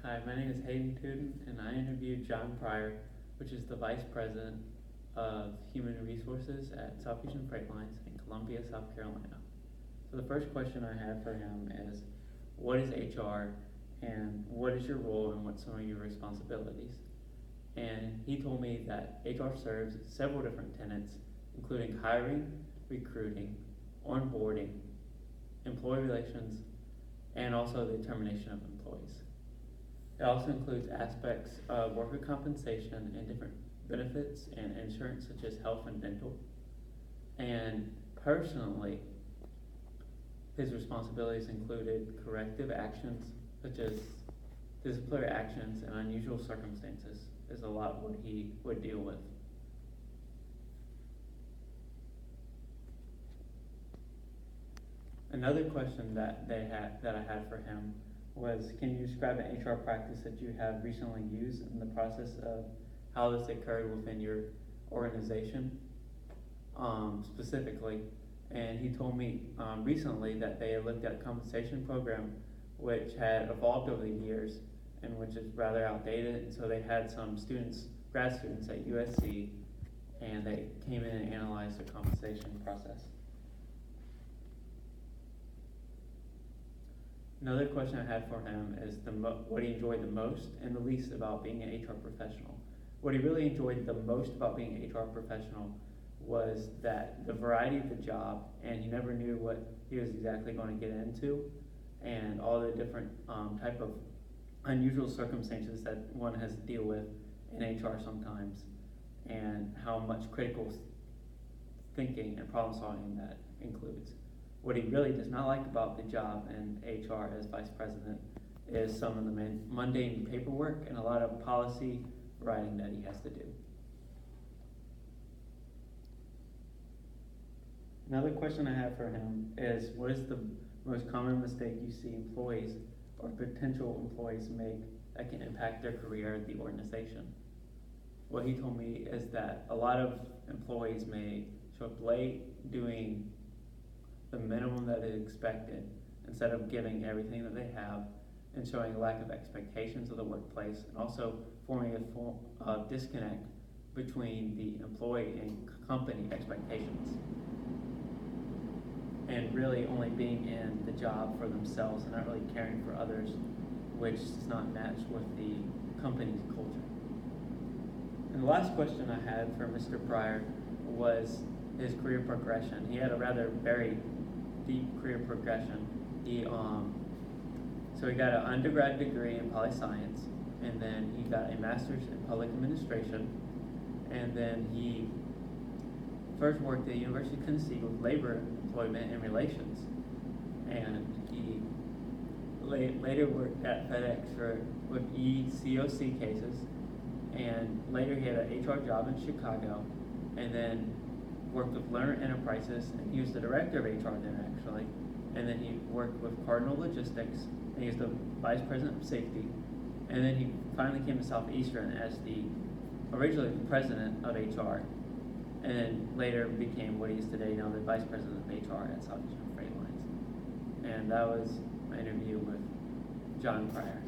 Hi, my name is Hayden Tuden, and I interviewed John Pryor, which is the Vice President of Human Resources at Southeastern Freight Lines in Columbia, South Carolina. So the first question I have for him is, what is HR, and what is your role, and what's some of your responsibilities? And he told me that HR serves several different tenets, including hiring, recruiting, onboarding, employee relations, and also the termination of employees. It also includes aspects of worker compensation and different benefits and insurance such as health and dental. And personally, his responsibilities included corrective actions such as disciplinary actions and unusual circumstances is a lot what he would deal with. Another question that I had for him was, can you describe an HR practice that you have recently used in the process of how this occurred within your organization, specifically? And he told me recently that they had looked at a compensation program which had evolved over the years and which is rather outdated, and so they had some students, grad students at USC, and they came in and analyzed the compensation process. Another question I had for him is what he enjoyed the most and the least about being an HR professional. What he really enjoyed the most about being an HR professional was that the variety of the job, and he never knew what he was exactly going to get into, and all the different type of unusual circumstances that one has to deal with in HR sometimes, and how much critical thinking and problem solving that includes. What he really does not like about the job in HR as vice president is some of the mundane paperwork and a lot of policy writing that he has to do. Another question I have for him is, what is the most common mistake you see employees or potential employees make that can impact their career at the organization? What he told me is that a lot of employees may show up late, doing the minimum that is expected instead of giving everything that they have, and showing a lack of expectations of the workplace, and also forming a form of disconnect between the employee and company expectations, and really only being in the job for themselves and not really caring for others, which does not match with the company's culture. And the last question I had for Mr. Pryor was his career progression. He had a rather very deep career progression. So he got an undergrad degree in poli-science, and then he got a master's in public administration, and then he first worked at the University of Tennessee with labor, employment, and relations, and he later worked at FedEx with ECOC cases, and later he had an HR job in Chicago, and then worked with Lerner Enterprises, and he was the director of HR there actually, and then he worked with Cardinal Logistics, and he was the vice president of safety, and then he finally came to Southeastern as originally the president of HR, and then later became what he is today, now the vice president of HR at Southeastern Freight Lines. And that was my interview with John Pryor.